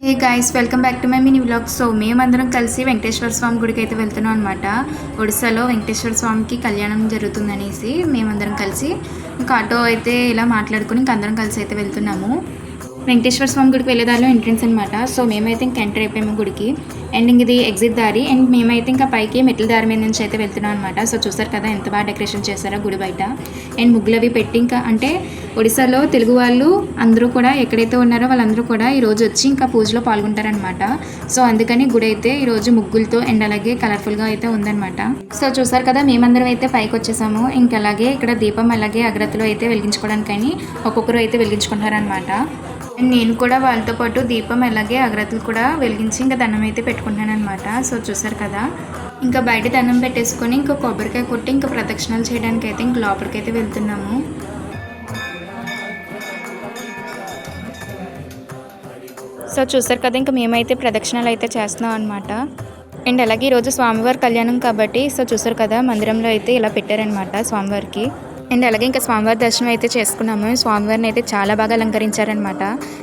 Hey guys, welcome back to my mini vlog. So మేమందరం కలిసి వెంకటేశ్వర స్వామి గుడికి అయితే వెళ్తున్నాం అనమాట. ఒడిశాలో వెంకటేశ్వర స్వామికి కళ్యాణం జరుగుతుందనేసి మేమందరం కలిసి ఇంకా ఆటో అయితే ఇలా మాట్లాడుకుని ఇంక అందరం కలిసి అయితే వెళ్తున్నాము. వెంకటేశ్వర స్వామి గుడికి వెళ్ళేదారిలో ఎంట్రెన్స్ అనమాట. సో మేమైతే ఇంకా ఎంటర్ అయిపోయాము గుడికి. అండ్ ఇంక ఇది ఎగ్జిట్ దారి. అండ్ మేమైతే ఇంకా పైకి మెట్ల దారి మీద నుంచి అయితే వెళ్తున్నాం అనమాట. సో చూసారు కదా ఎంత బాగా డెకరేషన్ చేశారో గుడి బయట. అండ్ ముగ్గులు అవి పెట్టి ఇంకా అంటే ఒడిశాలో తెలుగు వాళ్ళు అందరూ కూడా ఎక్కడైతే ఉన్నారో వాళ్ళందరూ కూడా ఈరోజు వచ్చి ఇంకా పూజలో పాల్గొంటారనమాట. సో అందుకని గుడి అయితే ఈరోజు ముగ్గులతో అండ్ అలాగే కలర్ఫుల్గా అయితే ఉందన్నమాట. సో చూసారు కదా మేమందరం అయితే పైకి వచ్చేసాము. ఇంకా అలాగే ఇక్కడ దీపం అలాగే అగ్రత్తులు అయితే వెలిగించుకోవడానికని ఒక్కొక్కరు అయితే వెలిగించుకుంటారనమాట. అండ్ నేను కూడా వాళ్ళతో పాటు దీపం అలాగే అగరత్తులు కూడా వెలిగించి ఇంకా దండం అయితే పెట్టుకుంటాను అనమాట. సో చూసారు కదా ఇంకా బయట దండం పెట్టేసుకొని ఇంకా కొబ్బరికాయ కొట్టి ఇంకా ప్రదక్షిణాలు చేయడానికి అయితే ఇంక లోపలికి అయితే వెళ్తున్నాము. సో చూసారు కదా ఇంకా మేమైతే ప్రదక్షిణాలు అయితే చేస్తున్నాం అనమాట. అండ్ అలాగే ఈరోజు స్వామివారి కళ్యాణం కాబట్టి సో చూసారు కదా మందిరంలో అయితే ఇలా పెట్టారనమాట స్వామివారికి. అండ్ అలాగే ఇంకా స్వామివారి దర్శనం అయితే చేసుకున్నాము. స్వామివారిని అయితే చాలా బాగా అలంకరించారనమాట.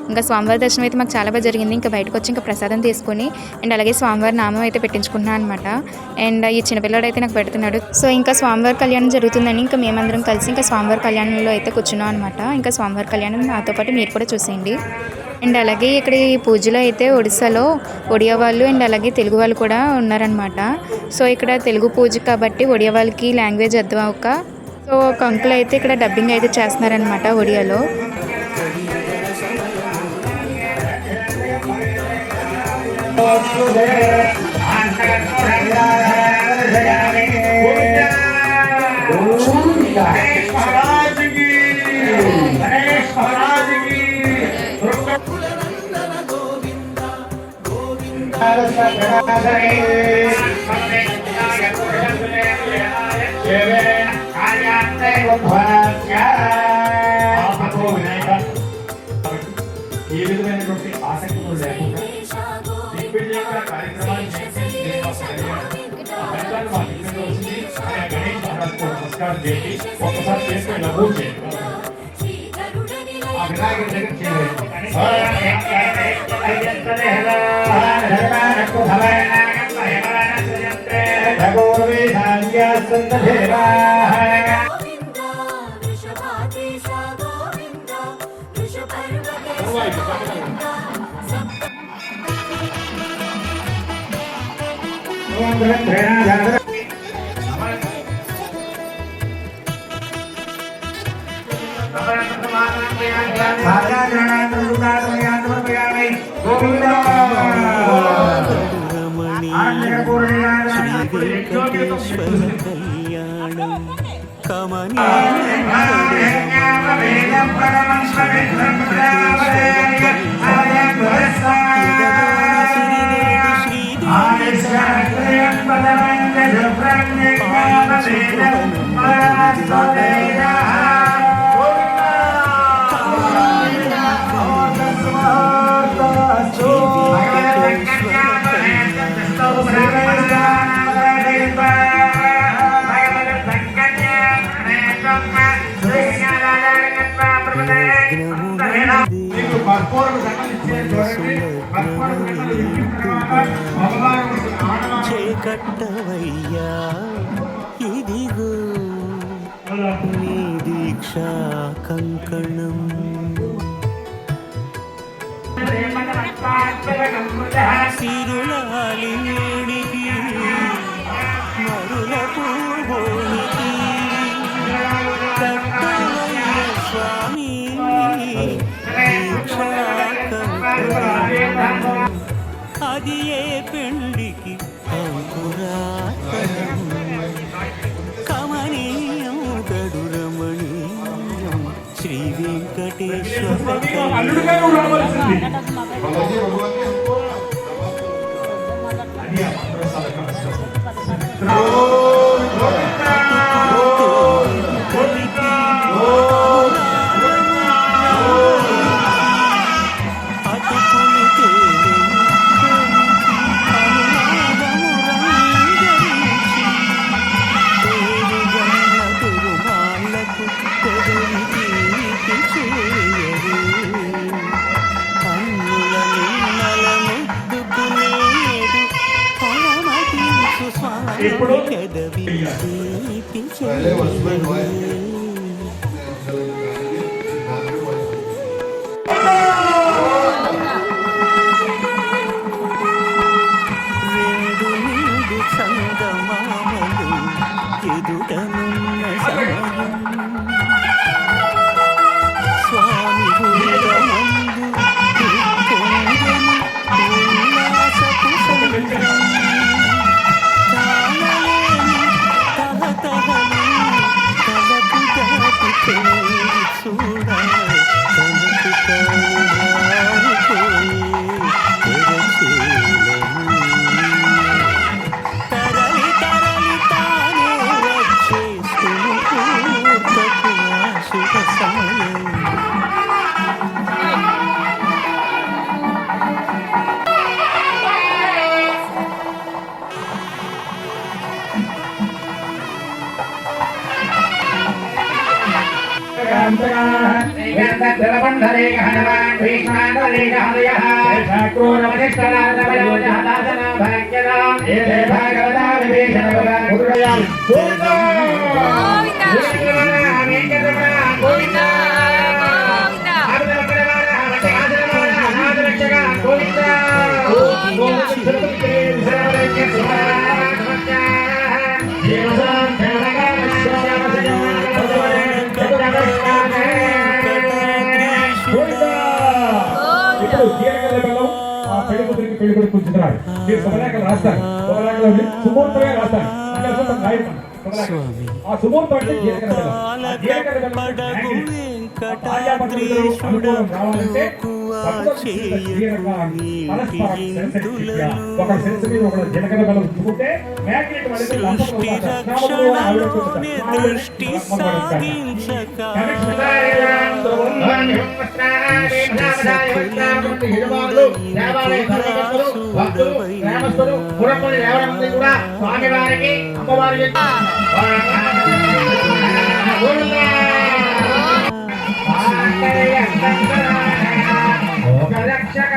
ఇంకా స్వామివారి దర్శనం అయితే మాకు చాలా బాగా జరిగింది. ఇంకా బయటకు వచ్చి ఇంకా ప్రసాదం తీసుకొని అండ్ అలాగే స్వామివారి నామం అయితే పెట్టించుకున్నాను అనమాట. అండ్ ఈ చిన్నపిల్లడు అయితే నాకు పెడుతున్నాడు. సో ఇంకా స్వామివారి కళ్యాణం జరుగుతుందని ఇంకా మేమందరం కలిసి ఇంకా స్వామివారి కళ్యాణంలో అయితే కూర్చున్నాం అనమాట. ఇంకా స్వామివారి కళ్యాణం నాతో పాటు మీరు కూడా చూసేయండి. అండ్ అలాగే ఇక్కడ ఈ పూజలో అయితే ఒడిశాలో ఒడియా వాళ్ళు అండ్ అలాగే తెలుగు వాళ్ళు కూడా ఉన్నారనమాట. సో ఇక్కడ తెలుగు పూజ కాబట్టి ఒడియా వాళ్ళకి లాంగ్వేజ్ అర్థం అవ్వక సో ఒక అంకుల్ అయితే ఇక్కడ డబ్బింగ్ అయితే చేస్తున్నారనమాట ఒడియాలో. ఏ విధమైనటువంటి ఆసక్తులు లేకుండా దిగ్విజయంగా కార్యక్రమాన్ని గణేష్ మహారాజ్ కూడా నమస్కారం చేసి ఒక్కసారి చేసుకుని లఘు చేయండి. ఆ వినాయకుడి దగ్గర చేయండి. చేకట్టవయ్యా ఇదిగో నీ దీక్షా కంకణం. సిరులాలి వేడికి మరుల పూర్వోనికి కట్టవయ్య స్వామి దీక్షా కంకణం. అది ఏ పెండికి అంకురాతనం కమనీయం గడు రమణీయం శ్రీ వెంకటేశ్వర పెదవి తీపి చేయరు అన్నుల ఇప్పుడు పెదవి తీపి రెండు నిండు చందమామలు ఎదుటనున్న సమయం స్వామి గురువందు పొంగని ఉల్లాసపు సంద్రం తాళలేని తహతహలు తలకు దాటుకొని చూడ తనకు తాను మారిపోయే తెరచేలను తరలి తరలి తానే వచ్చేస్తున్న పూర్తకు శుభ సమయం ఇప్పుడు జీలకర్ర బెల్లం ఆ పెళ్లి కూతురికి పెళ్లి కొడుకు కూర్చున్నారు. మీరు శుభలేఖలు రాస్తారు. శుభలేఖలో సుమూర్తమే రాస్తారు. అంటే అసలు రాయడం ఆ సుమూర్తం అంటే జీలకర్ర బెల్లం. ఆ జీలకర్ర బెల్లం అనుకూలం రావాలంటే ఒక సెన్స్ మీద ఒక జీలకర్ర బెల్లం ఉంచుకుంటే మ్యాగ్నెట్ స్వామివారికి అమ్మవారి రక్షక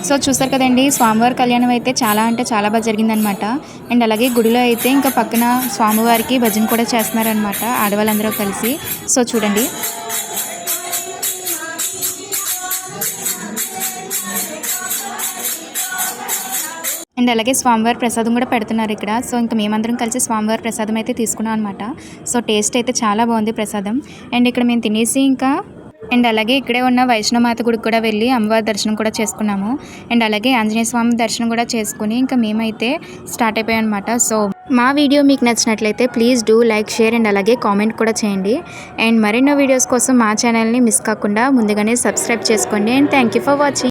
సో చూసారు కదండి, స్వామివారి కళ్యాణం అయితే చాలా అంటే చాలా బాగా జరిగిందనమాట. అండ్ అలాగే గుడిలో అయితే ఇంకా పక్కన స్వామివారికి భజన కూడా చేస్తున్నారనమాట ఆడవాళ్ళందరూ కలిసి. సో చూడండి. అండ్ అలాగే స్వామివారి ప్రసాదం కూడా పెడుతున్నారు ఇక్కడ. సో ఇంకా మేమందరం కలిసి స్వామివారి ప్రసాదం అయితే తీసుకున్నాం అనమాట. సో టేస్ట్ అయితే చాలా బాగుంది ప్రసాదం. అండ్ ఇక్కడ మేము తినేసి ఇంకా అండ్ అలాగే ఇక్కడే ఉన్న వైష్ణవమాత గుడికి కూడా వెళ్ళి అమ్మవారి దర్శనం కూడా చేసుకున్నాము. అండ్ అలాగే ఆంజనేయ స్వామి దర్శనం కూడా చేసుకుని ఇంకా మేమైతే స్టార్ట్ అయిపోయాం అనమాట. సో మా వీడియో మీకు నచ్చినట్లయితే please do like, share and అలాగే కామెంట్ కూడా చేయండి. అండ్ మరెన్నో వీడియోస్ కోసం మా ఛానల్ని మిస్ కాకుండా ముందుగానే సబ్స్క్రైబ్ చేసుకోండి. And thank you for watching.